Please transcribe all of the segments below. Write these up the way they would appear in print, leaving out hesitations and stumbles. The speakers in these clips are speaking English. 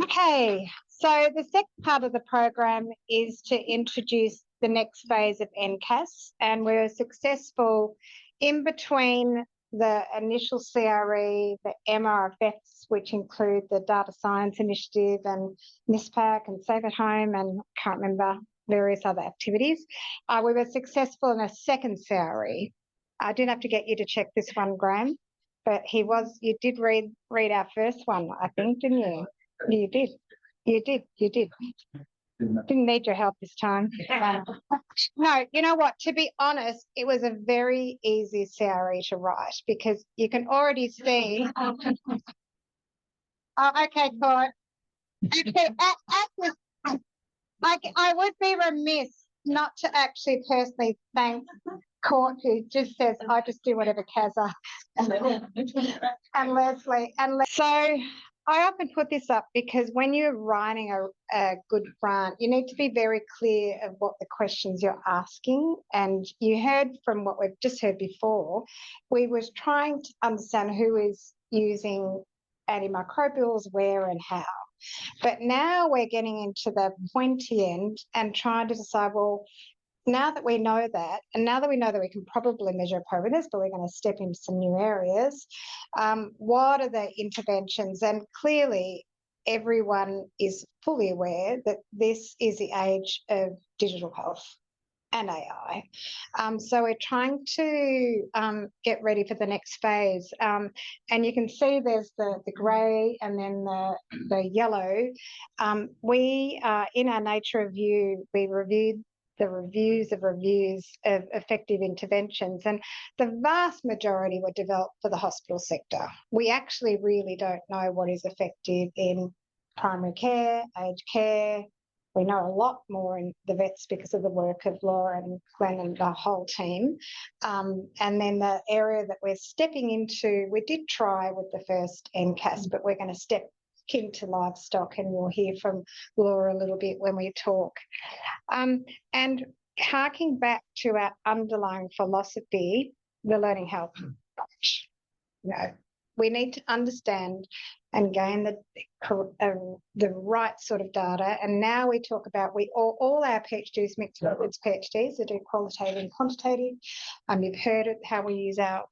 Okay, so the second part of the program is to introduce the next phase of NCAS, and we were successful in between the initial CRE, the MRFFs, which include the Data Science Initiative and NISPAC and Save at Home, and I can't remember various other activities. We were successful in a second CRE. I didn't have to get you to check this one, Graham, but you did read our first one, I think, didn't you? You did. Didn't need your help this time. No, you know what? To be honest, it was a very easy CRE to write because you can already see. Oh, okay, Court. Okay, I would be remiss not to actually personally thank Court, who just says, I just do whatever Kazza and Leslie. So I often put this up because when you're writing a good grant, you need to be very clear of what the questions you're asking. And you heard from what we've just heard before, we was trying to understand who is using antimicrobials, where and how. But now we're getting into the pointy end and trying to decide, well, now that we know that, and now that we know that we can probably measure appropriateness, but we're going to step into some new areas, what are the interventions? And clearly, everyone is fully aware that this is the age of digital health and AI. So we're trying to get ready for the next phase. And you can see there's the grey and then the yellow. We, in our nature review, we reviewed the reviews of effective interventions, and the vast majority were developed for the hospital sector. We actually really don't know what is effective in primary care, aged care. We know a lot more in the vets because of the work of Laura and Glenn and the whole team. And then the area that we're stepping into, we did try with the first NCAS, but we're going to step into livestock, and we'll hear from Laura a little bit when we talk. And harking back to our underlying philosophy, the learning health. We need to understand and gain the right sort of data. And now we talk about all our PhDs mixed with its PhDs that do qualitative and quantitative. You've heard of how we use our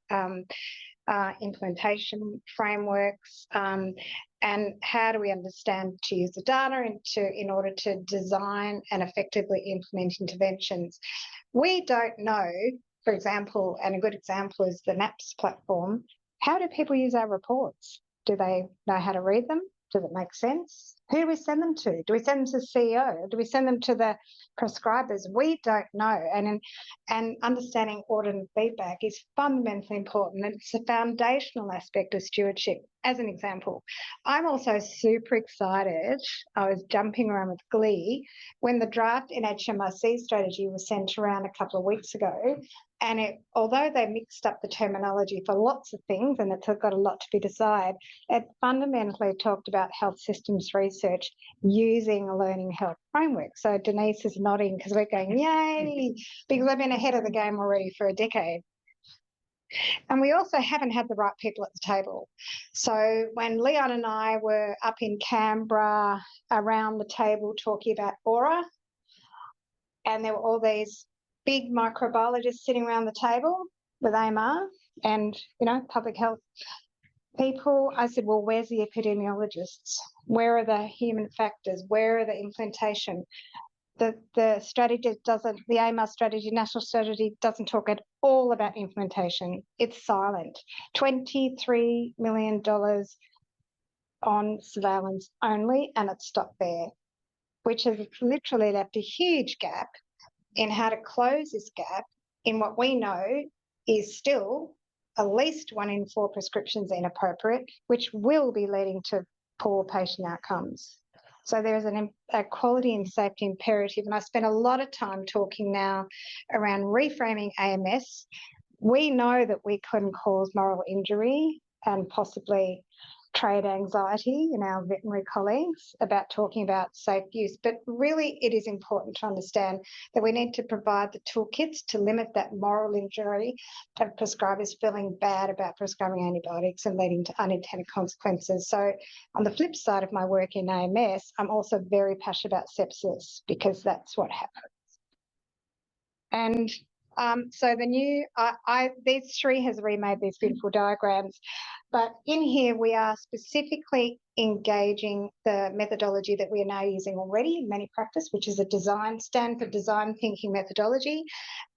implementation frameworks, and how do we understand to use the data in order to design and effectively implement interventions. We don't know, for example, and a good example is the MAPS platform. How do people use our reports? Do they know how to read them? Does it make sense? Who do we send them to? Do we send them to the CEO? Do we send them to the prescribers? We don't know. And understanding audit and feedback is fundamentally important. And it's a foundational aspect of stewardship. As an example, I'm also super excited. I was jumping around with glee when the draft NHMRC strategy was sent around a couple of weeks ago. And although they mixed up the terminology for lots of things, and it's got a lot to be decided, it fundamentally talked about health systems research using a learning health framework. So Denise is nodding because we're going, yay, because we've been ahead of the game already for a decade. And we also haven't had the right people at the table. So when Leon and I were up in Canberra around the table talking about aura, and there were all these big microbiologists sitting around the table with AMR and, public health people, I said, well, where's the epidemiologists? Where are the human factors? Where are the implementation? The strategy doesn't, the AMR strategy, national strategy doesn't talk at all about implementation. It's silent. $23 million on surveillance only, and it stopped there, which has literally left a huge gap in how to close this gap in what we know is still at least 1 in 4 prescriptions inappropriate, which will be leading to poor patient outcomes. So there is a quality and safety imperative, and I spent a lot of time talking now around reframing AMS. We know that we can cause moral injury and possibly trade anxiety in our veterinary colleagues about talking about safe use, but really it is important to understand that we need to provide the toolkits to limit that moral injury of prescribers feeling bad about prescribing antibiotics and leading to unintended consequences. So on the flip side of my work in AMS, I'm also very passionate about sepsis because that's what happens. And so the new, these three has remade these beautiful diagrams, but in here we are specifically engaging the methodology that we are now using already in many practice, which is a Stanford design thinking methodology,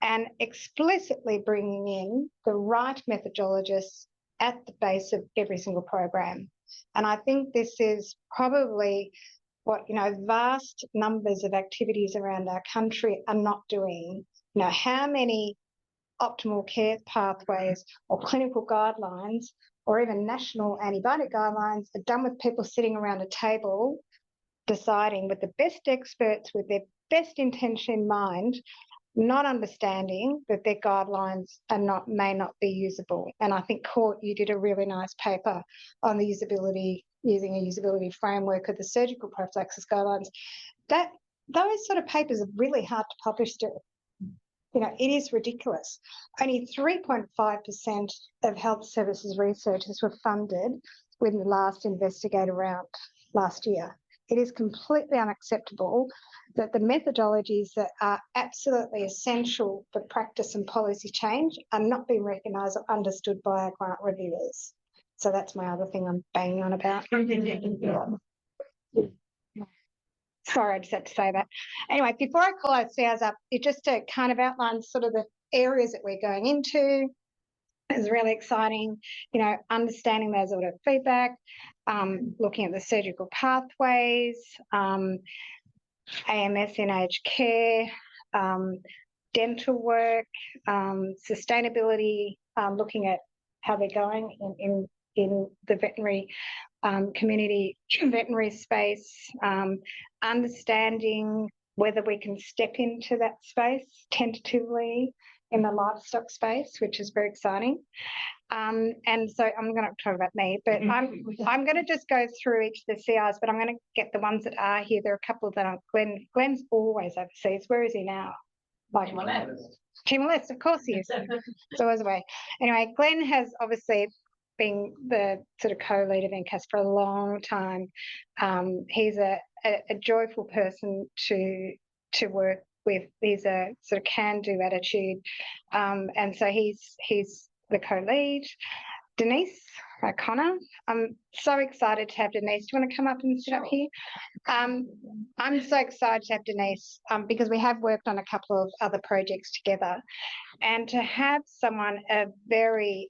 and explicitly bringing in the right methodologists at the base of every single program. And I think this is probably what, vast numbers of activities around our country are not doing. How many optimal care pathways or clinical guidelines or even national antibiotic guidelines are done with people sitting around a table deciding with the best experts, with their best intention in mind, not understanding that their guidelines may not be usable. And I think, Court, you did a really nice paper on the usability, using a usability framework of the surgical prophylaxis guidelines. Those sort of papers are really hard to publish still. It is ridiculous. Only 3.5% of health services researchers were funded when the last investigator round last year. It is completely unacceptable that the methodologies that are absolutely essential for practice and policy change are not being recognised or understood by our grant reviewers. So that's my other thing I'm banging on about. Sorry, I just had to say that. Anyway, before I call our CRs up, it just to kind of outline sort of the areas that we're going into. It's really exciting, understanding those order feedback, looking at the surgical pathways, AMS in aged care, dental work, sustainability, looking at how they're going in the veterinary community veterinary space, understanding whether we can step into that space tentatively in the livestock space, which is very exciting. And so I'm going to talk about me, but I'm going to just go through each of the CRs, but I'm going to get the ones that are here. There are a couple that aren't. Glenn's always overseas. Where is he now? Timor-Leste, of course he is. It's always away. Anyway, Glenn has obviously been the sort of co-lead of NCAS for a long time. He's a joyful person to work with. He's a sort of can-do attitude, and so he's the co-lead. Denise O'Connor, I'm so excited to have Denise. Do you want to come up and sit up here? I'm so excited to have Denise because we have worked on a couple of other projects together, and to have someone a very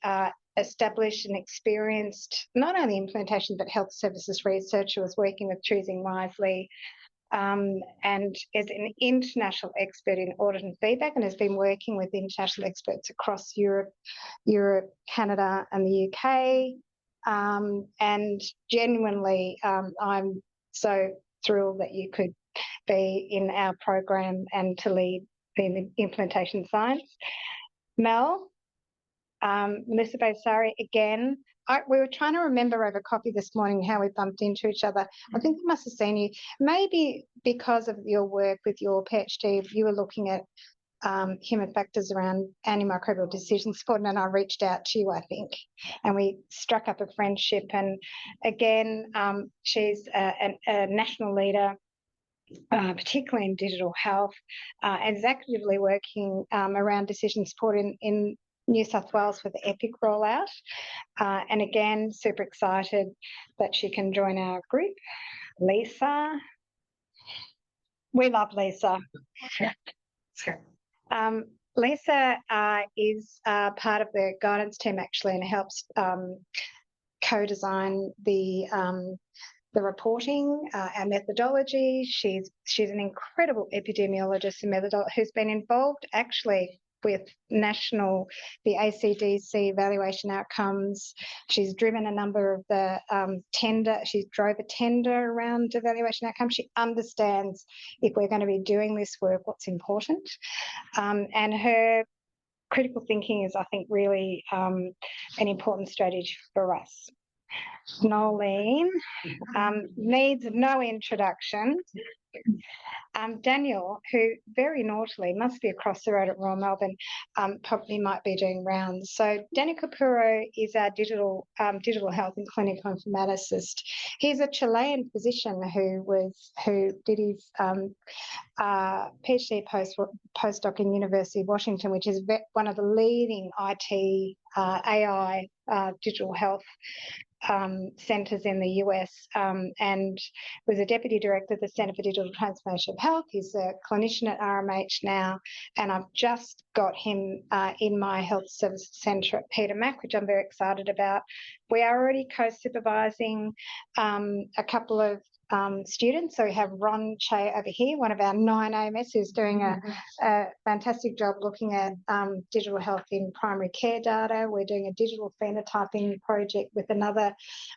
established and experienced, not only implementation, but health services researcher, was working with Choosing Wisely, and is an international expert in audit and feedback, and has been working with international experts across Europe, Canada, and the UK. And genuinely, I'm so thrilled that you could be in our program and to lead the implementation science. Mel, Melissa Baisari, again, we were trying to remember over coffee this morning how we bumped into each other. I think I must have seen you. Maybe because of your work with your PhD, you were looking at human factors around antimicrobial decision support, and I reached out to you, I think, and we struck up a friendship. And again, she's a national leader, particularly in digital health, and is actively working around decision support in New South Wales for the EPIC rollout. And again, super excited that she can join our group. Lisa. We love Lisa. Lisa is part of the guidance team actually, and helps co-design the reporting, our methodology. She's an incredible epidemiologist and methodologist who's been involved actually with the ACDC evaluation outcomes. She's driven a number of the she drove a tender around evaluation outcomes. She understands, if we're going to be doing this work, what's important. And her critical thinking is, I think, really an important strategy for us. Nolene, needs no introduction. Daniel, who very naughtily must be across the road at Royal Melbourne, probably might be doing rounds. So Daniel Capurro is our digital health and clinical informaticist. He's a Chilean physician who did his PhD postdoc in University of Washington, which is one of the leading IT AI digital health centres in the US, and was a deputy director of the Centre for Digital Transformation of Health. He's a clinician at RMH now, and I've just got him in my health services centre at Peter Mac, which I'm very excited about. We are already co-supervising a couple of students. So we have Cheah over here, one of our 9 AMS, who's doing a fantastic job looking at digital health in primary care data. We're doing a digital phenotyping project with another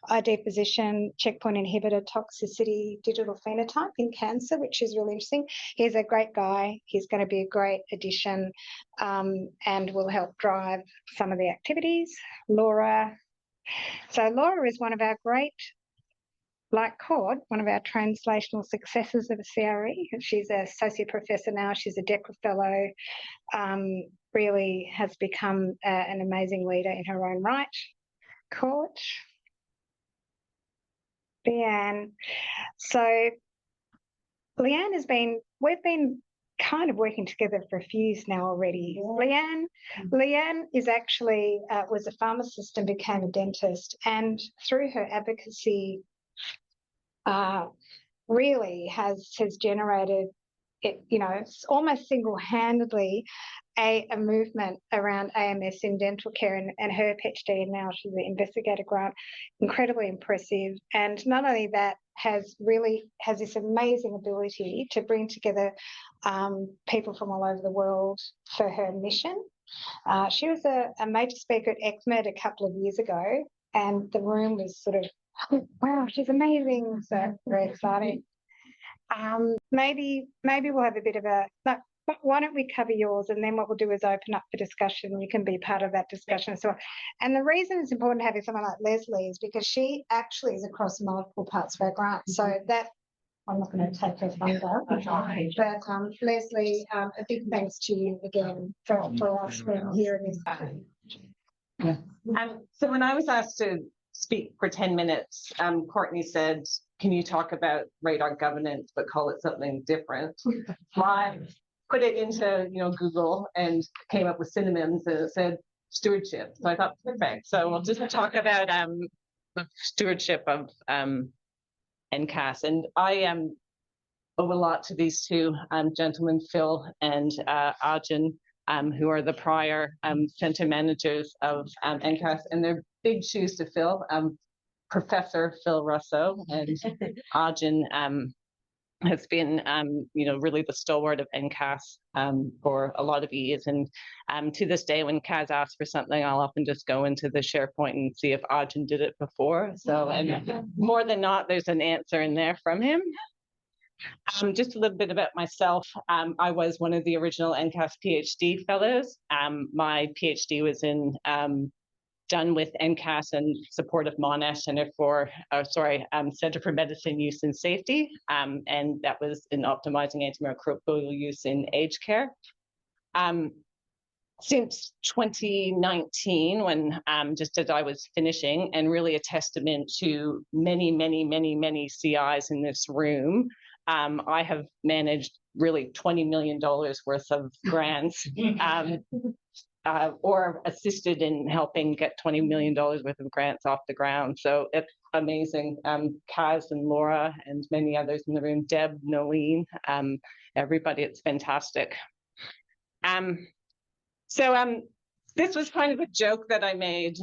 ID physician, checkpoint inhibitor toxicity digital phenotype in cancer, which is really interesting. He's a great guy. He's going to be a great addition and will help drive some of the activities. Laura. So Laura is one of our great, like Cord, one of our translational successes of a CRE. She's an associate professor now. She's a DECRA fellow, really has become an amazing leader in her own right. Court. Leanne. So Leanne we've been kind of working together for a few years now already. Leanne is actually, was a pharmacist and became a dentist, and through her advocacy, really has generated it, almost single-handedly a movement around AMS in dental care, and her PhD, and now she's an investigator grant, incredibly impressive. And not only that, has this amazing ability to bring together people from all over the world for her mission. She was a major speaker at ECMID a couple of years ago, and the room was sort of, oh, wow, she's amazing. So very exciting. Maybe we'll have a bit of but why don't we cover yours, and then what we'll do is open up for discussion. You can be part of that discussion as well. And the reason it's important having someone like Leslie is because she actually is across multiple parts of our grant. So that, I'm not going to take her thunder, but Leslie, a big thanks to you again for us being here in this. Yeah. So when I was asked to speak for 10 minutes, Courtney said, can you talk about radar governance, but call it something different? I put it into Google and came up with synonyms, and it said stewardship. So I thought, perfect. So we'll just talk about the stewardship of NCAS. And I owe a lot to these two gentlemen, Phil and Arjun, who are the prior center managers of NCAS, and they're big shoes to fill. Professor Phil Russo and Arjun has been, really the stalwart of NCAS for a lot of years. And to this day, when Kaz asks for something, I'll often just go into the SharePoint and see if Arjun did it before. So, and more than not, there's an answer in there from him. Just a little bit about myself. I was one of the original NCAS PhD fellows. My PhD was done with NCAS and support of Monash Center for Medicine Use and Safety, and that was in optimizing antimicrobial use in aged care. Since 2019, when just as I was finishing, and really a testament to many CIs in this room, I have managed really $20 million worth of grants. Or assisted in helping get $20 million worth of grants off the ground. So it's amazing. Kaz and Laura and many others in the room, Deb, Nolene, everybody, it's fantastic. This was kind of a joke that I made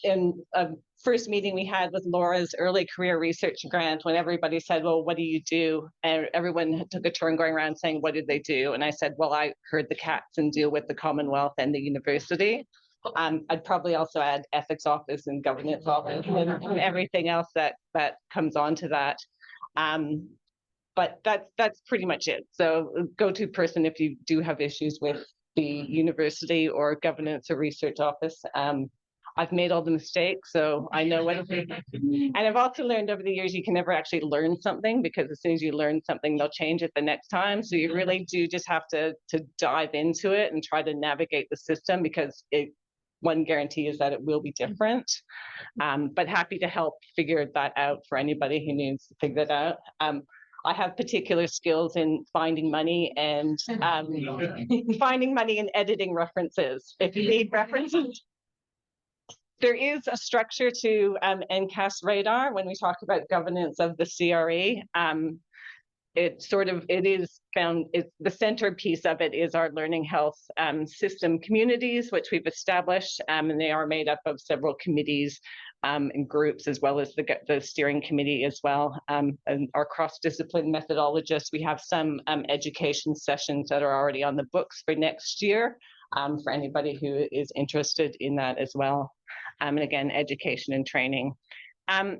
in a first meeting we had with Laura's early career research grant, when everybody said, well, what do you do? And everyone took a turn going around saying, what did they do? And I said, well, I herd the cats and deal with the Commonwealth and the university. I'd probably also add ethics office and governance office and everything else that comes on to that. But that's pretty much it. So go-to person if you do have issues with the university or governance or research office. I've made all the mistakes, so I know what. And I've also learned over the years, you can never actually learn something, because as soon as you learn something, they'll change it the next time. So you really do just have to dive into it and try to navigate the system, because one guarantee is that it will be different. But happy to help figure that out for anybody who needs to figure that out. I have particular skills in finding money and editing references. If you need references, there is a structure to NCAS radar when we talk about governance of the CRE. The centerpiece of it is our learning health system communities, which we've established, and they are made up of several committees and groups, as well as the steering committee as well, and our cross-discipline methodologists. We have some education sessions that are already on the books for next year for anybody who is interested in that as well. And again, education and training. And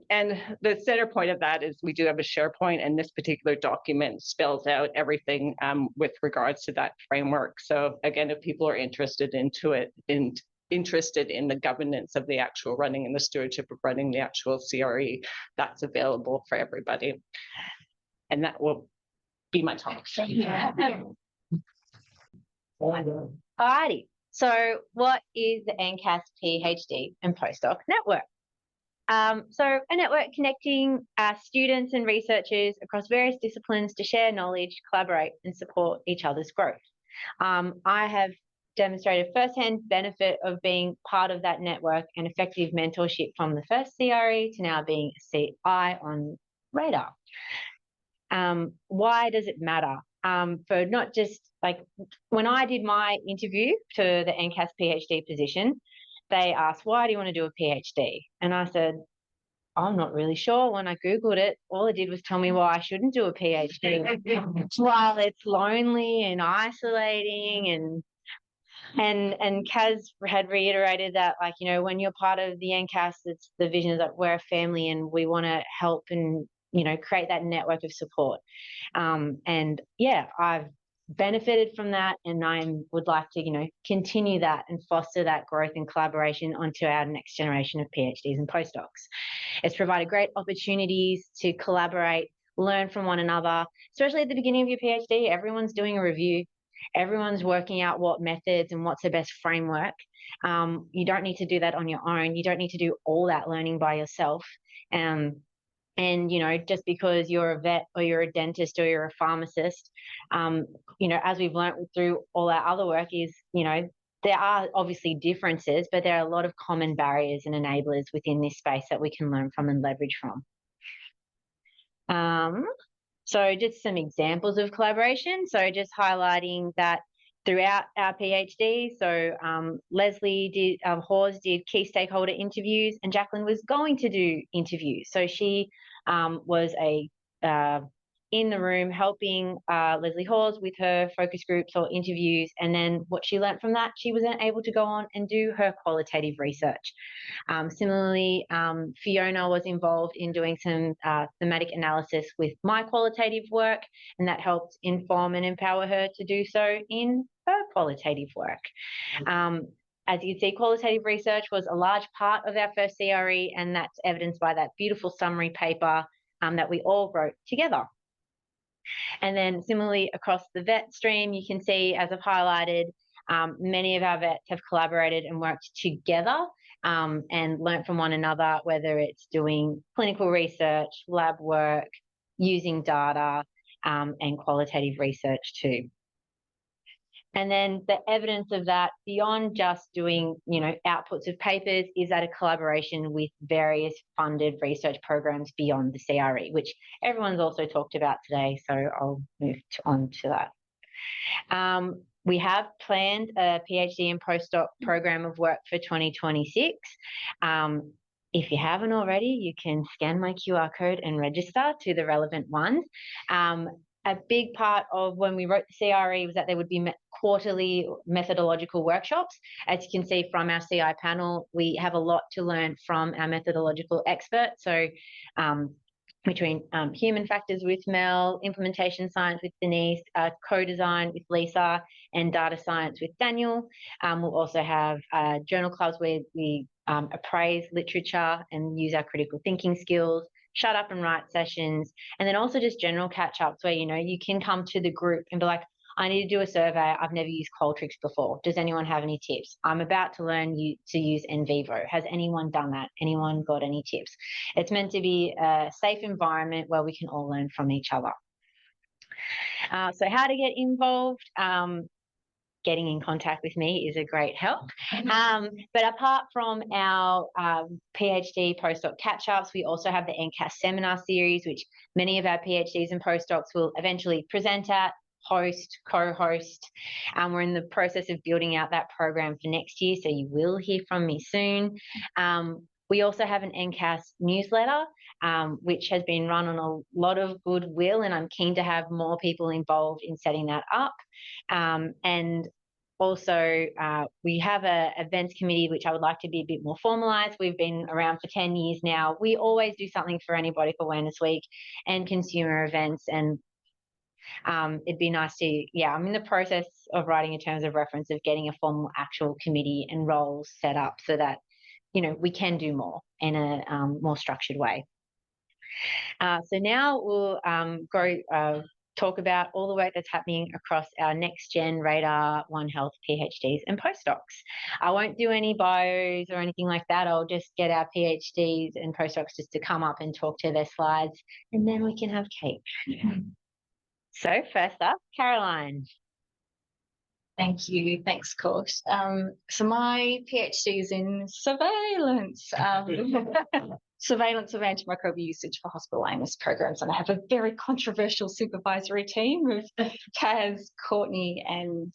the center point of that is we do have a SharePoint, and this particular document spells out everything with regards to that framework. So again, if people are interested in the governance of the actual running and the stewardship of running the actual CRE, that's available for everybody. And that will be my talk. Alrighty. So what is the NCAS PhD and postdoc network? So a network connecting students and researchers across various disciplines to share knowledge, collaborate, and support each other's growth. I have demonstrated firsthand benefit of being part of that network and effective mentorship from the first CRE to now being a CI on radar. Why does it matter? For not just like when I did my interview to the NCAS PhD position, they asked, why do you want to do a PhD? And I said, I'm not really sure. When I Googled it, all it did was tell me why I shouldn't do a PhD. While it's lonely and isolating, and Kaz had reiterated that, like, you know, when you're part of the NCAS, it's the vision is that we're a family and we want to help and, you know, create that network of support. And yeah, I've benefited from that, and I would like to, you know, continue that and foster that growth and collaboration onto our next generation of PhDs and postdocs. It's provided great opportunities to collaborate, learn from one another, especially at the beginning of your PhD. Everyone's doing a review. Everyone's working out what methods and what's the best framework. You don't need to do that on your own. You don't need to do all that learning by yourself. And, you know, just because you're a vet or you're a dentist or you're a pharmacist, you know, as we've learned through all our other work is, you know, there are obviously differences, but there are a lot of common barriers and enablers within this space that we can learn from and leverage from. So just some examples of collaboration. So just highlighting that throughout our PhD. So Leslie Hawes did key stakeholder interviews, and Jacqueline was going to do interviews. So she was in the room helping Leslie Hawes with her focus groups or interviews. And then what she learned from that, she was then able to go on and do her qualitative research. Similarly, Fiona was involved in doing some thematic analysis with my qualitative work, and that helped inform and empower her to do so in her qualitative work. As you can see, qualitative research was a large part of our first CRE, and that's evidenced by that beautiful summary paper that we all wrote together. And then similarly across the vet stream, you can see, as I've highlighted, many of our vets have collaborated and worked together and learnt from one another, whether it's doing clinical research, lab work, using data, and qualitative research too. And then the evidence of that, beyond just doing, you know, outputs of papers, is that a collaboration with various funded research programs beyond the CRE, which everyone's also talked about today. So I'll move on to that. We have planned a PhD and postdoc program of work for 2026. If you haven't already, you can scan my QR code and register to the relevant ones. A big part of when we wrote the CRE was that there would be quarterly methodological workshops. As you can see from our CI panel, we have a lot to learn from our methodological experts. So between human factors with Mel, implementation science with Denise, co-design with Lisa, and data science with Daniel. We'll also have journal clubs where we appraise literature and use our critical thinking skills, shut up and write sessions, and then also just general catch-ups where, you can come to the group and be like, I need to do a survey. I've never used Qualtrics before. Does anyone have any tips? I'm about to learn to use NVivo. Has anyone done that? Anyone got any tips? It's meant to be a safe environment where we can all learn from each other. So how to get involved? Getting in contact with me is a great help. But apart from our PhD postdoc catch-ups, we also have the NCAS seminar series, which many of our PhDs and postdocs will eventually present at, host, co-host. We're in the process of building out that program for next year, so you will hear from me soon. We also have an NCAS newsletter, which has been run on a lot of goodwill, and I'm keen to have more people involved in setting that up. And also, we have an events committee, which I would like to be a bit more formalised. We've been around for 10 years now. We always do something for Antibiotic Awareness Week and consumer events, and it'd be nice to, I'm in the process of writing a terms of reference of getting a formal actual committee and roles set up so that, we can do more in a more structured way. So now we'll go talk about all the work that's happening across our next gen RADAR On Health PhDs and postdocs. I won't do any bios or anything like that. I'll just get our PhDs and postdocs just to come up and talk to their slides, and then we can have cake. So first up, Caroline. Thank you. Thanks, Court. So my PhD is in surveillance. Surveillance of antimicrobial usage for hospital AMS programs, and I have a very controversial supervisory team with Kaz, Courtney, and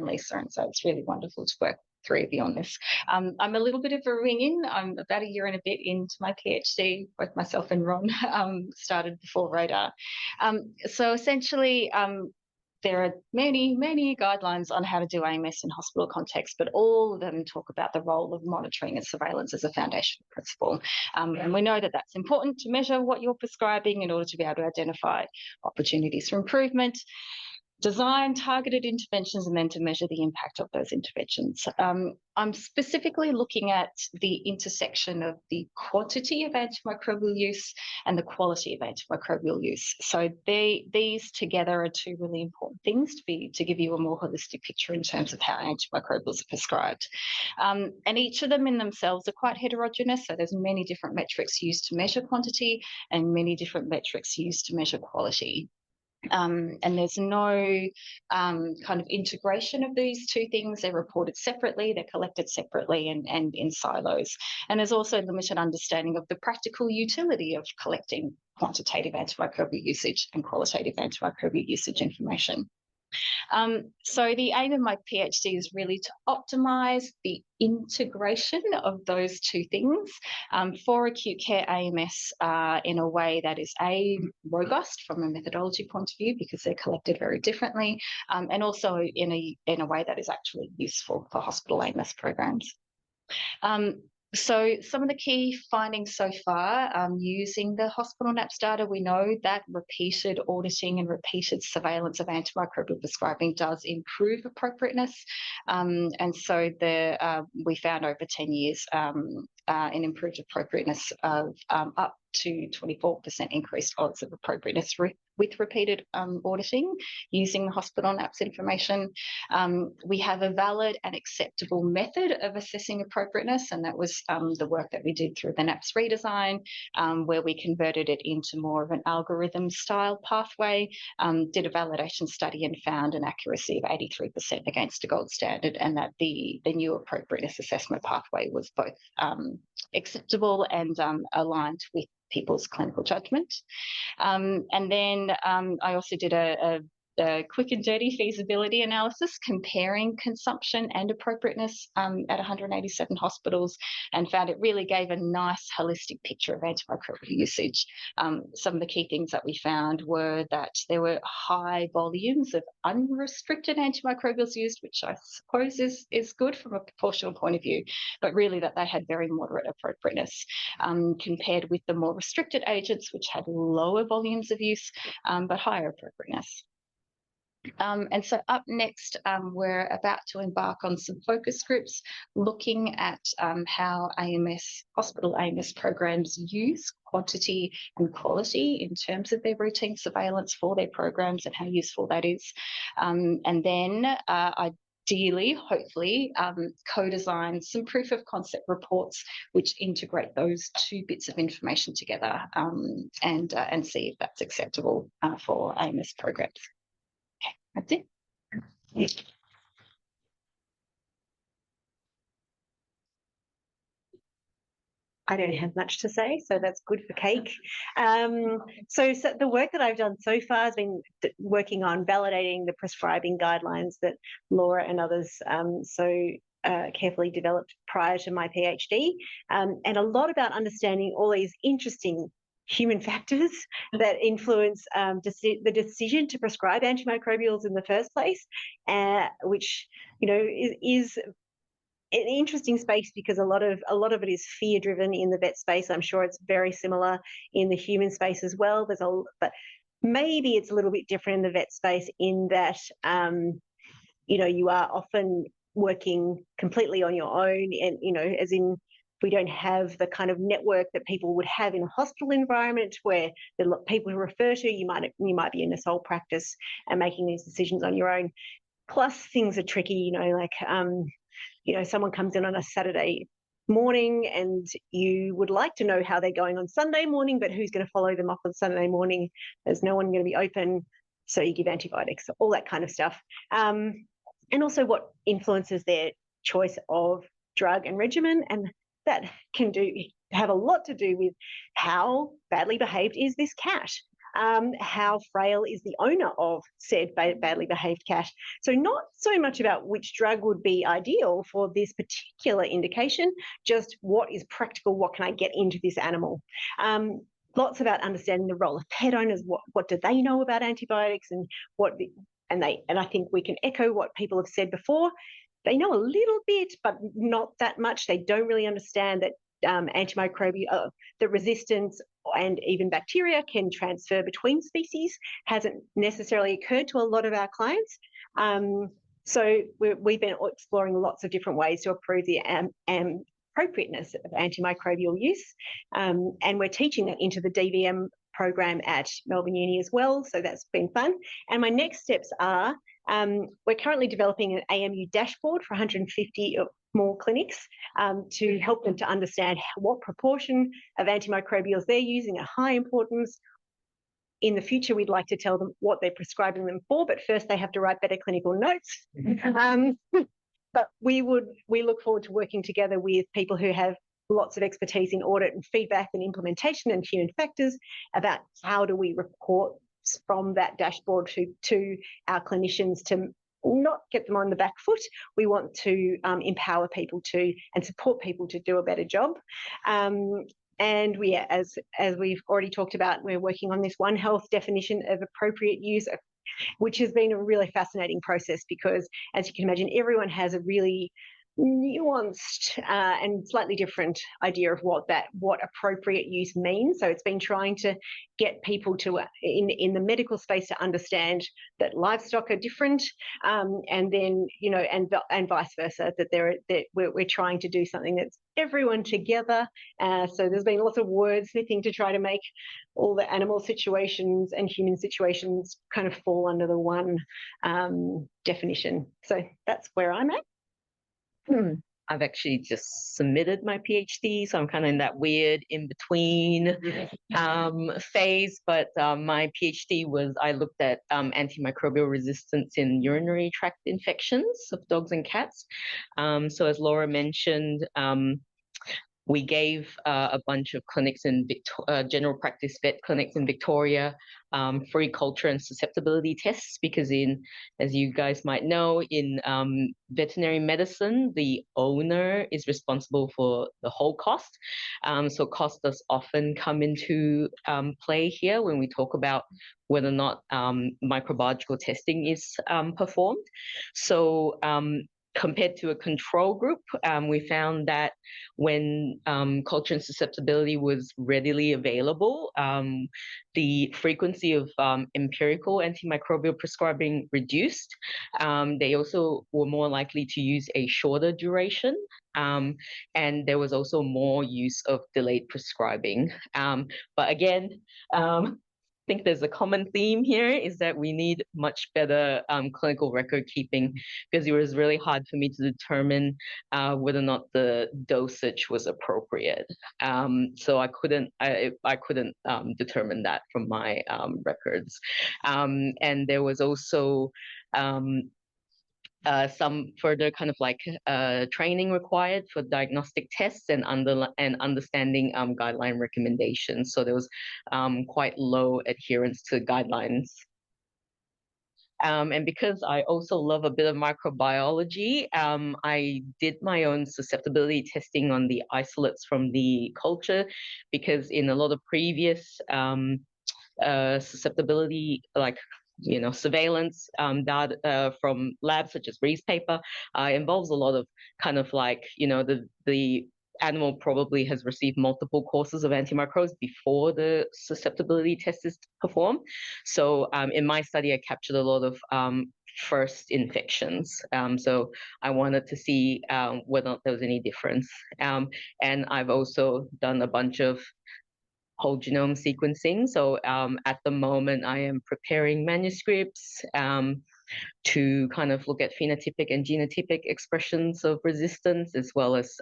Lisa, and so it's really wonderful to work with three of you on this. I'm a little bit of a ring-in. I'm about a year and a bit into my PhD. Both myself and Ron started before RADAR. So essentially, there are many, many guidelines on how to do AMS in hospital context, but all of them talk about the role of monitoring and surveillance as a foundational principle. And we know that that's important to measure what you're prescribing in order to be able to identify opportunities for improvement, design targeted interventions, and then to measure the impact of those interventions. I'm specifically looking at the intersection of the quantity of antimicrobial use and the quality of antimicrobial use. So these together are two really important things to give you a more holistic picture in terms of how antimicrobials are prescribed. And each of them in themselves are quite heterogeneous. So there's many different metrics used to measure quantity and many different metrics used to measure quality. And there's no kind of integration of these two things. They're reported separately, they're collected separately and in silos. And there's also limited understanding of the practical utility of collecting quantitative antimicrobial usage and qualitative antimicrobial usage information. So the aim of my PhD is really to optimise the integration of those two things for acute care AMS in a way that is robust from a methodology point of view, because they're collected very differently, and also in a way that is actually useful for hospital AMS programs. So some of the key findings so far, using the hospital NAPS data, we know that repeated auditing and repeated surveillance of antimicrobial prescribing does improve appropriateness. And so we found over 10 years an improved appropriateness of up to 24% increased odds of appropriateness with repeated auditing using the hospital NAPS information. We have a valid and acceptable method of assessing appropriateness, and that was the work that we did through the NAPS redesign, where we converted it into more of an algorithm style pathway, did a validation study and found an accuracy of 83% against a gold standard, and that the new appropriateness assessment pathway was both acceptable and aligned with people's clinical judgment. And then I also did a a quick and dirty feasibility analysis comparing consumption and appropriateness at 187 hospitals, and found it really gave a nice holistic picture of antimicrobial usage. Some of the key things that we found were that there were high volumes of unrestricted antimicrobials used, which I suppose is good from a proportional point of view, but really that they had very moderate appropriateness compared with the more restricted agents, which had lower volumes of use but higher appropriateness. And so up next, we're about to embark on some focus groups looking at how hospital AMS programs use quantity and quality in terms of their routine surveillance for their programs and how useful that is. And then ideally, hopefully, co-design some proof of concept reports which integrate those two bits of information together and see if that's acceptable for AMS programs. That's it. I don't have much to say, so that's good for cake. So the work that I've done so far has been working on validating the prescribing guidelines that Laura and others carefully developed prior to my PhD, and a lot about understanding all these interesting human factors that influence the decision to prescribe antimicrobials in the first place, which is an interesting space because a lot of it is fear driven in the vet space. I'm sure it's very similar in the human space as well. But maybe it's a little bit different in the vet space in that you are often working completely on your own, and as in, we don't have the kind of network that people would have in a hospital environment where there are people who refer to you. Might be in a sole practice and making these decisions on your own. Plus, things are tricky. Someone comes in on a Saturday morning and you would like to know how they're going on Sunday morning, but who's going to follow them up on Sunday morning? There's no one going to be open, so you give antibiotics, all that kind of stuff. And also what influences their choice of drug and regimen, and that can have a lot to do with how badly behaved is this cat, how frail is the owner of said badly behaved cat. So not so much about which drug would be ideal for this particular indication, just what is practical, what can I get into this animal. Lots about understanding the role of pet owners, what do they know about antibiotics, and I think we can echo what people have said before. They know a little bit, but not that much. They don't really understand that antimicrobial, the resistance and even bacteria can transfer between species. Hasn't necessarily occurred to a lot of our clients. So we've been exploring lots of different ways to improve the appropriateness of antimicrobial use. And we're teaching that into the DVM program at Melbourne Uni as well. So that's been fun. And my next steps are, we're currently developing an AMU dashboard for 150 more clinics to help them to understand what proportion of antimicrobials they're using are high importance. In the future, we'd like to tell them what they're prescribing them for, but first they have to write better clinical notes. But we look forward to working together with people who have lots of expertise in audit and feedback and implementation and human factors about how do we report from that dashboard to our clinicians to not get them on the back foot. We want to empower people and support people to do a better job. And as we've already talked about, we're working on this One Health definition of appropriate use, which has been a really fascinating process because, as you can imagine, everyone has a really nuanced and slightly different idea of what appropriate use means. So it's been trying to get people to in the medical space to understand that livestock are different, and then and vice versa, that we're trying to do something that's everyone together. So there's been lots of wordsmithing to try to make all the animal situations and human situations kind of fall under the one definition. So that's where I'm at. I've actually just submitted my PhD, so I'm kind of in that weird in-between phase. But my PhD I looked at antimicrobial resistance in urinary tract infections of dogs and cats. So as Laura mentioned, we gave a bunch of clinics in general practice vet clinics in Victoria free culture and susceptibility tests because as you guys might know, in veterinary medicine, the owner is responsible for the whole cost. So cost does often come into play here when we talk about whether or not microbiological testing is performed. So compared to a control group, we found that when culture and susceptibility was readily available, the frequency of empirical antimicrobial prescribing reduced. They also were more likely to use a shorter duration. And there was also more use of delayed prescribing. But again, I think there's a common theme here is that we need much better clinical record keeping because it was really hard for me to determine whether or not the dosage was appropriate. So I couldn't determine that from my records. And there was also some further kind of like training required for diagnostic tests and understanding guideline recommendations. So there was quite low adherence to guidelines. And because I also love a bit of microbiology, I did my own susceptibility testing on the isolates from the culture because in a lot of previous susceptibility, like surveillance data from labs such as Reeves paper involves a lot of kind of like, the animal probably has received multiple courses of antimicrobes before the susceptibility test is performed. So in my study, I captured a lot of first infections. So I wanted to see whether or not there was any difference. And I've also done a bunch of whole genome sequencing. So at the moment, I am preparing manuscripts to kind of look at phenotypic and genotypic expressions of resistance, as well as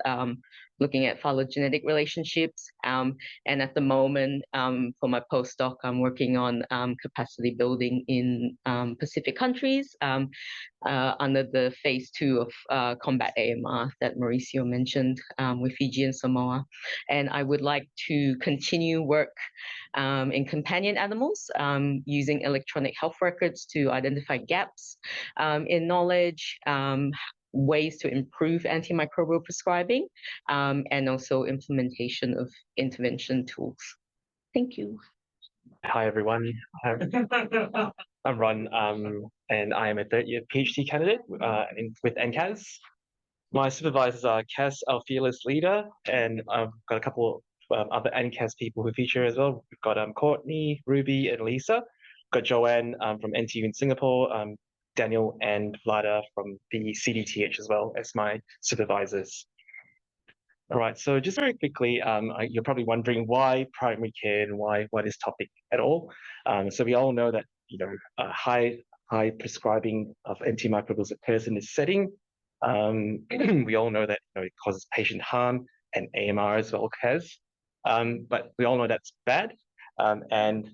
looking at phylogenetic relationships. And at the moment, for my postdoc, I'm working on capacity building in Pacific countries under the phase 2 of combat AMR that Mauricio mentioned with Fiji and Samoa. And I would like to continue work in companion animals using electronic health records to identify gaps in knowledge, ways to improve antimicrobial prescribing, and also implementation of intervention tools. Thank you. Hi, everyone. I'm Ron, and I am a third-year PhD candidate with NCAS. My supervisors are Cass, our fearless leader, and I've got a couple of other NCAS people who feature as well. We've got Courtney, Ruby, and Lisa. We've got Joanne from NTU in Singapore, Daniel and Vlada from the CDTH as well as my supervisors. All right, so just very quickly, you're probably wondering why primary care and why this topic at all. So we all know that high prescribing of antimicrobials occurs in this setting. We all know that it causes patient harm, and AMR as well has. But we all know that's bad. And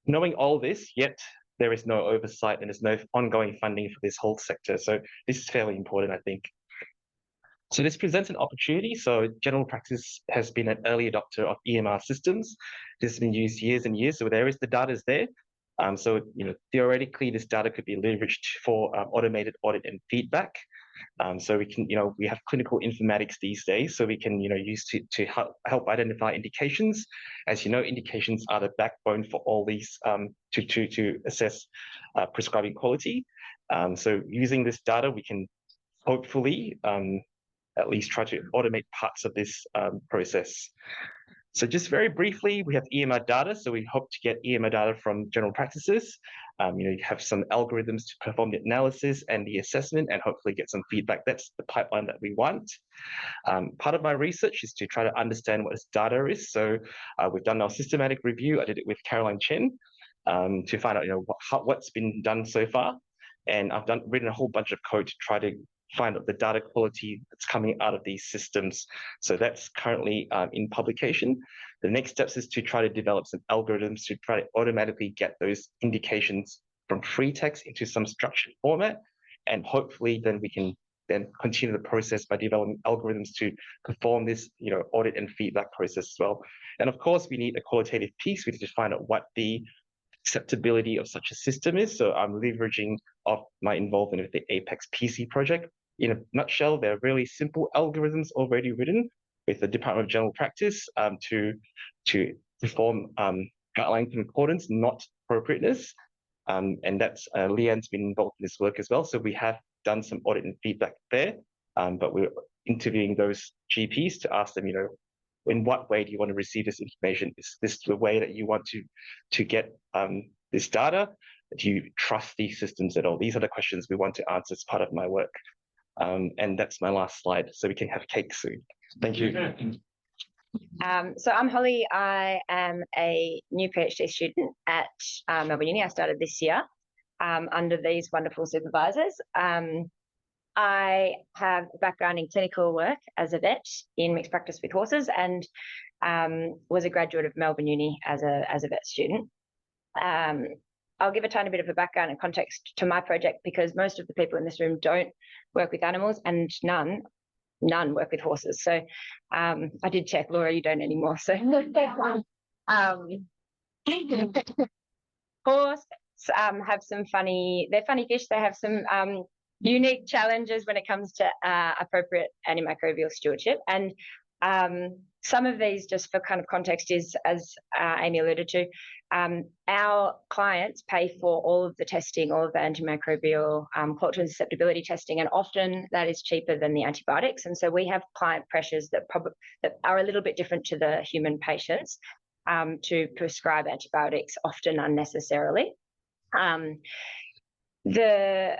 knowing all this, yet there is no oversight and there's no ongoing funding for this whole sector. So this is fairly important, I think. So this presents an opportunity. So general practice has been an early adopter of EMR systems. This has been used years and years. So the data is there. So theoretically, this data could be leveraged for automated audit and feedback. So we can, we have clinical informatics these days, so we can, use to help identify indications. As you know, indications are the backbone for all these to assess prescribing quality. So using this data, we can hopefully at least try to automate parts of this process. So just very briefly, we have EMR data. So we hope to get EMR data from general practices. You have some algorithms to perform the analysis and the assessment and hopefully get some feedback. That's the pipeline that we want. Part of my research is to try to understand what this data is. So we've done our systematic review. I did it with Chen to find out what's been done so far. And I've written a whole bunch of code to try to find out the data quality that's coming out of these systems. So that's currently in publication. The next steps is to try to develop some algorithms to try to automatically get those indications from free text into some structured format. And hopefully then we can then continue the process by developing algorithms to perform this, audit and feedback process as well. And of course, we need a qualitative piece. We need to find out what the acceptability of such a system is. So I'm leveraging off my involvement with the Apex PC project. In a nutshell, they're really simple algorithms already written with the Department of General Practice to perform guideline concordance, not appropriateness. And that's Leanne's been involved in this work as well. So we have done some audit and feedback there, but we're interviewing those GPs to ask them, in what way do you want to receive this information? Is this the way that you want to get this data? Do you trust these systems at all? These are the questions we want to answer as part of my work. And that's my last slide, so we can have cake soon. Thank you. So I'm Holly. I am a new PhD student at Melbourne Uni. I started this year under these wonderful supervisors. I have a background in clinical work as a vet in mixed practice with horses, and was a graduate of Melbourne Uni as a vet student. I'll give a tiny bit of a background and context to my project, because most of the people in this room don't work with animals, and none work with horses. So I did check, Laura, you don't anymore. So horses have some they're funny fish. They have some unique challenges when it comes to appropriate antimicrobial stewardship. And some of these, just for kind of context, is, as Amy alluded to, our clients pay for all of the testing, all of the antimicrobial culture and susceptibility testing, and often that is cheaper than the antibiotics. And so we have client pressures that are a little bit different to the human patients to prescribe antibiotics, often unnecessarily. The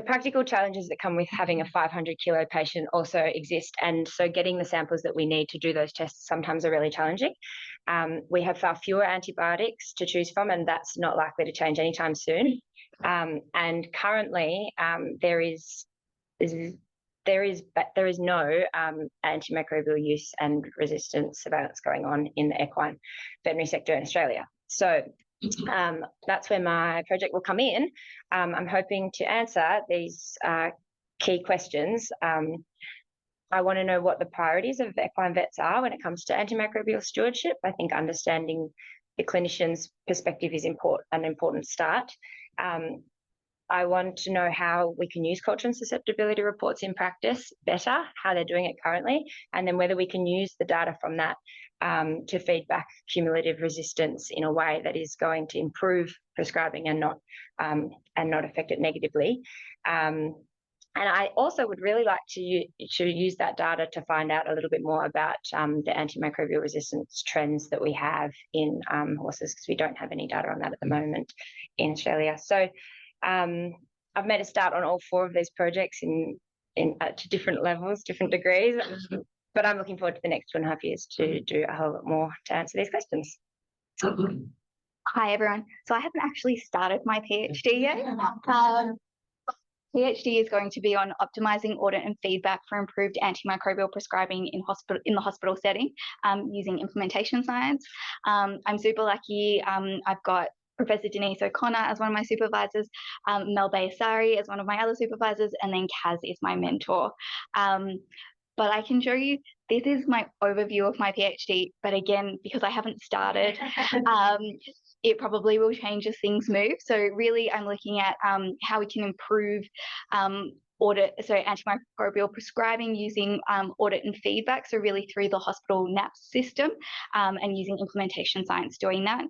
practical challenges that come with having a 500-kilo patient also exist, and so getting the samples that we need to do those tests sometimes are really challenging. We have far fewer antibiotics to choose from, and that's not likely to change anytime soon. And currently, there is no antimicrobial use and resistance surveillance going on in the equine veterinary sector in Australia. So that's where my project will come in. I'm hoping to answer these key questions. I want to know what the priorities of equine vets are when it comes to antimicrobial stewardship. I think understanding the clinician's perspective is an important start. I want to know how we can use culture and susceptibility reports in practice better, how they're doing it currently, and then whether we can use the data from that to feed back cumulative resistance in a way that is going to improve prescribing and not affect it negatively. And I also would really like to use that data to find out a little bit more about the antimicrobial resistance trends that we have in horses, because we don't have any data on that at the moment in Australia. So I've made a start on all 4 of these projects to different levels, different degrees, but I'm looking forward to the next 2.5 years to do a whole lot more to answer these questions. Hi, everyone. So I haven't actually started my PhD yet. PhD is going to be on optimizing audit and feedback for improved antimicrobial prescribing in the hospital setting using implementation science. I'm super lucky. I've got Professor Denise O'Connor as one of my supervisors, Mel Bayasari as one of my other supervisors, and then Kaz is my mentor. But I can show you, this is my overview of my PhD. But again, because I haven't started, it probably will change as things move. So really, I'm looking at how we can improve antimicrobial prescribing using audit and feedback. So really through the hospital NAPS system and using implementation science doing that.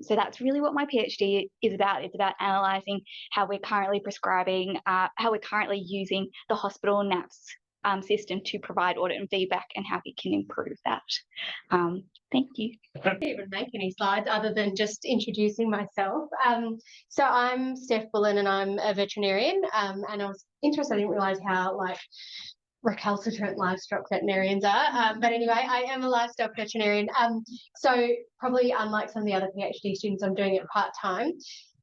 So that's really what my PhD is about. It's about analysing how we're currently prescribing, how we're currently using the hospital NAPS system to provide audit and feedback, and how we can improve that. Thank you. I didn't even make any slides other than just introducing myself. So I'm Steph Bullen, and I'm a veterinarian. And I was interested, I didn't realise how recalcitrant livestock veterinarians are. But anyway, I am a livestock veterinarian. So probably unlike some of the other PhD students, I'm doing it part-time.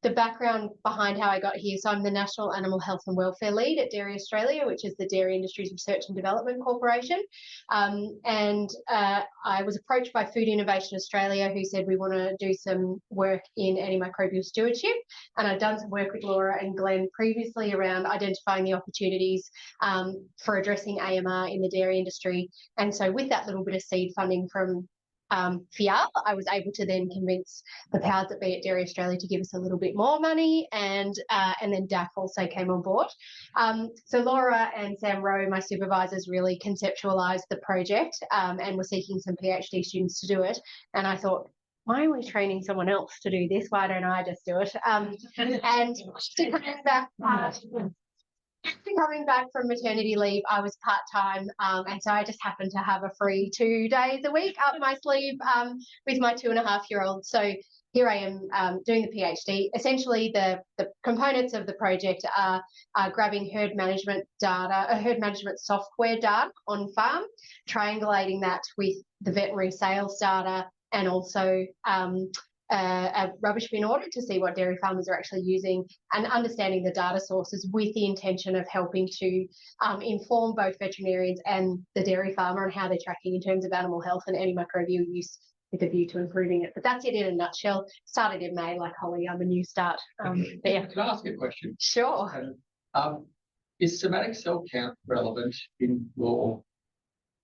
the background behind how I got here. So I'm the National Animal Health and Welfare Lead at Dairy Australia, which is the Dairy Industries Research and Development Corporation. I was approached by Food Innovation Australia, who said we want to do some work in antimicrobial stewardship. And I've done some work with Laura and Glenn previously around identifying the opportunities for addressing AMR in the dairy industry. And so with that little bit of seed funding from FIA, I was able to then convince the powers that be at Dairy Australia to give us a little bit more money, and then DAF also came on board. So Laura and Sam Rowe, my supervisors, really conceptualised the project and were seeking some PhD students to do it. And I thought, why are we training someone else to do this? Why don't I just do it? And coming back from maternity leave, I was part-time, and so I just happened to have a free 2 days a week up my sleeve with my 2.5-year-old. So here I am doing the PhD. Essentially, the components of the project are grabbing herd management data, herd management software data on farm, triangulating that with the veterinary sales data, and also a rubbish bin audit to see what dairy farmers are actually using, and understanding the data sources with the intention of helping to inform both veterinarians and the dairy farmer on how they're tracking in terms of animal health and antimicrobial use with a view to improving it. But that's it in a nutshell. Started in May, like Holly, I'm a new start. Yeah. Can I ask you a question? Sure. Is somatic cell count relevant in milk?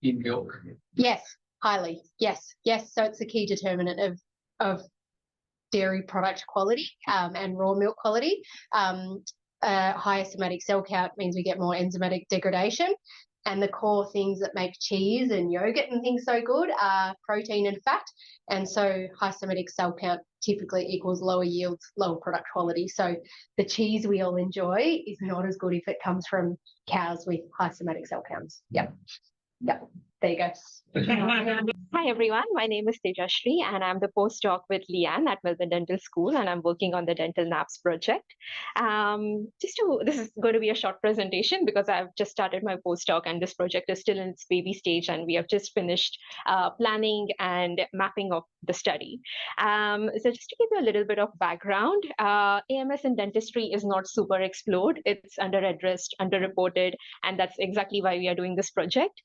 Yes, highly. Yes. So it's the key determinant of dairy product quality and raw milk quality. Higher somatic cell count means we get more enzymatic degradation, and the core things that make cheese and yogurt and things so good are protein and fat, and so high somatic cell count typically equals lower yields, lower product quality. So the cheese we all enjoy is not as good if it comes from cows with high somatic cell counts. Yep. There you go. Hi everyone, my name is Tejashri and I'm the postdoc with Leanne at Melbourne Dental School, and I'm working on the Dental Naps project. This is going to be a short presentation because I've just started my postdoc and this project is still in its baby stage, and we have just finished planning and mapping of the study. So just to give you a little bit of background, AMS in dentistry is not super explored. It's under-addressed, underreported, and that's exactly why we are doing this project.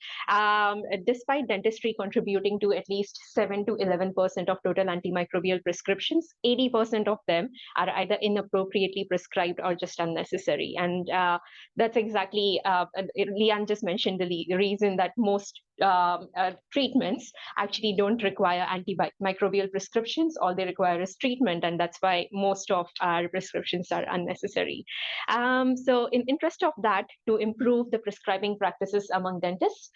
Despite dentistry contributing to at least 7 to 11% of total antimicrobial prescriptions, 80% of them are either inappropriately prescribed or just unnecessary. And that's exactly, Leanne just mentioned the reason that most treatments actually don't require antimicrobial prescriptions. All they require is treatment, and that's why most of our prescriptions are unnecessary. So in interest of that, to improve the prescribing practices among dentists,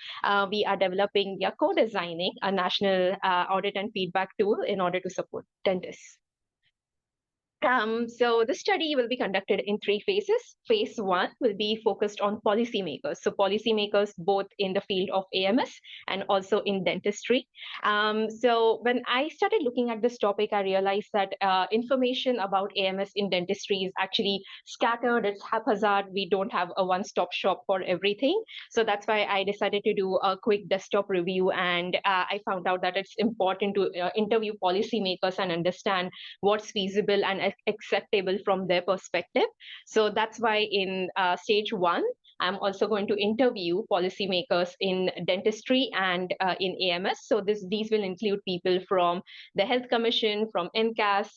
we are developing, co-designing a national audit and feedback tool in order to support dentists. So the study will be conducted in 3 phases. Phase 1 will be focused on policymakers. So policymakers both in the field of AMS and also in dentistry. So when I started looking at this topic, I realized that information about AMS in dentistry is actually scattered, it's haphazard. We don't have a one-stop shop for everything. So that's why I decided to do a quick desktop review, and I found out that it's important to interview policymakers and understand what's feasible and acceptable from their perspective. So that's why in stage 1, I'm also going to interview policymakers in dentistry and in AMS. So these will include people from the Health Commission, from NCAS,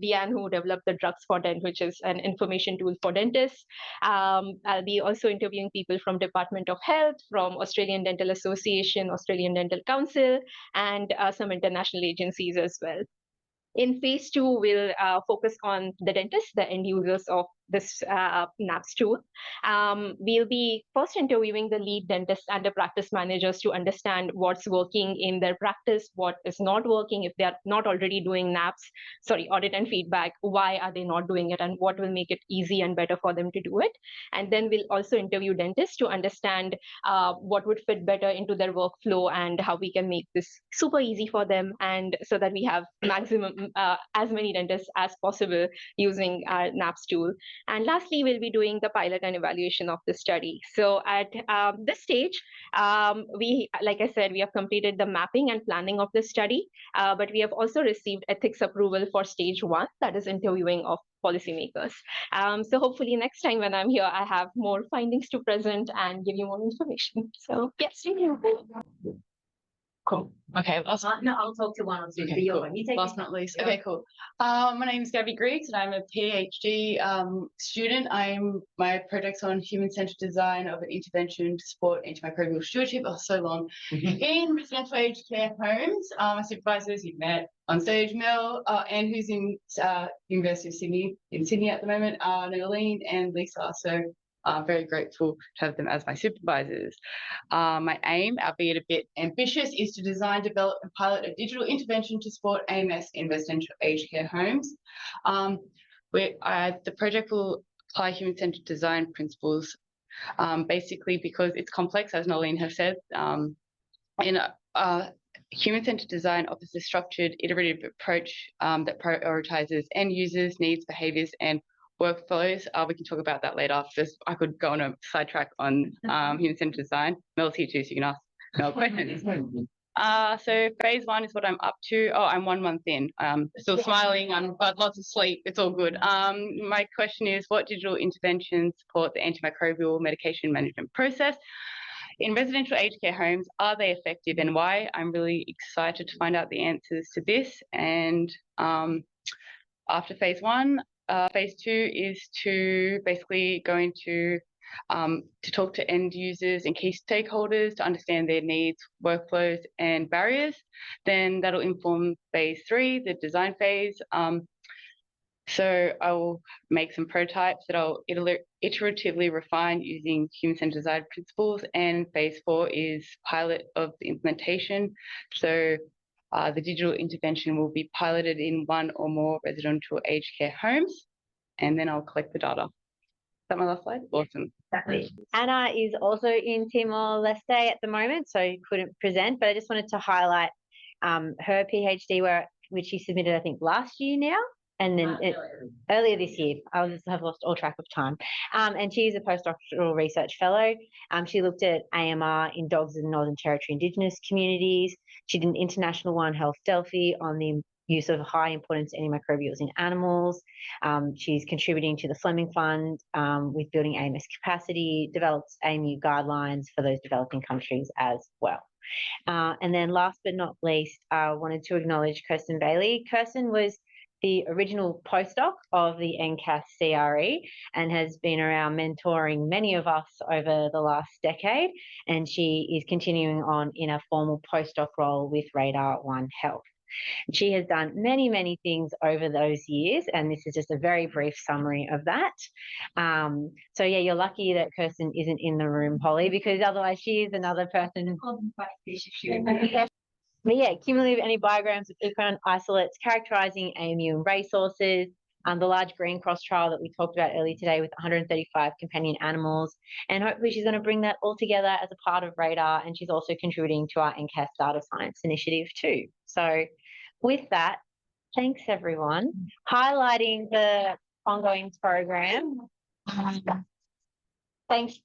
Leanne, who developed the Drugs for Dent, which is an information tool for dentists. I'll be also interviewing people from Department of Health, from Australian Dental Association, Australian Dental Council, and some international agencies as well. In phase 2, we'll focus on the dentists, the end users of this NAPS tool. We'll be first interviewing the lead dentists and the practice managers to understand what's working in their practice, what is not working. If they're not already doing audit and feedback, why are they not doing it, and what will make it easy and better for them to do it. And then we'll also interview dentists to understand what would fit better into their workflow and how we can make this super easy for them, and so that we have maximum as many dentists as possible using our NAPS tool. And lastly, we'll be doing the pilot and evaluation of the study. So at this stage, like I said, we have completed the mapping and planning of the study, but we have also received ethics approval for stage 1, that is interviewing of policymakers. So hopefully next time when I'm here, I have more findings to present and give you more information. So yes, thank you. Cool. Okay. Last, No, I'll talk to one or two. okay, But you're cool. one. You take Last it. but not least. Yeah. Okay, cool. My name is Gabby Griggs and I'm a PhD student. My project's on human-centered design of an intervention to support antimicrobial stewardship. Oh, so long. In residential aged care homes. My supervisors you've met on stage, Mel, and who's in University of Sydney, at the moment, Nolene and Lisa. So I'm very grateful to have them as my supervisors. My aim, albeit a bit ambitious, is to design, develop and pilot a digital intervention to support AMS in residential aged care homes. The project will apply human-centered design principles, basically because it's complex, as Nolene has said. Human-centered design offers a structured, iterative approach that prioritizes end users, needs, behaviors, and workflows. We can talk about that later. I could go on a sidetrack on human-centered design. Mel's here too, so you can ask Mel questions. So phase 1 is what I'm up to. Oh, I'm 1 month in. Still smiling. I've got lots of sleep. It's all good. My question is, what digital interventions support the antimicrobial medication management process in residential aged care homes? Are they effective and why? I'm really excited to find out the answers to this. And after phase 1, phase 2 is to basically going to talk to end users and key stakeholders to understand their needs, workflows, and barriers. Then that'll inform phase 3, the design phase. So I will make some prototypes that I'll iteratively refine using human-centered design principles. And phase 4 is pilot of the implementation. So the digital intervention will be piloted in 1 or more residential aged care homes, and then I'll collect the data. Is that my last slide? Awesome. Exactly. Anna is also in Timor-Leste at the moment, so couldn't present, but I just wanted to highlight her PhD, which she submitted, I think, last year now. And then earlier this year, have lost all track of time. And she is a postdoctoral research fellow. She looked at AMR in dogs in Northern Territory Indigenous communities. She did an international One Health Delphi on the use of high importance antimicrobials in animals. She's contributing to the Fleming Fund with building AMS capacity, develops AMU guidelines for those developing countries as well. And then last but not least, I wanted to acknowledge Kirsten Bailey. Kirsten was the original postdoc of the NCAS CRE and has been around mentoring many of us over the last decade. And she is continuing on in a formal postdoc role with RADAR-1 Health. She has done many, many things over those years, and this is just a very brief summary of that. So yeah, you're lucky that Kirsten isn't in the room, Holly, because otherwise she is another person. But yeah, cumulative antibiograms of equine isolates characterizing AMU and racehorses, the large green cross trial that we talked about earlier today with 135 companion animals. And hopefully she's going to bring that all together as a part of RADAR, and she's also contributing to our NCAS data science initiative too. So with that, thanks everyone. Highlighting the ongoing program. Thanks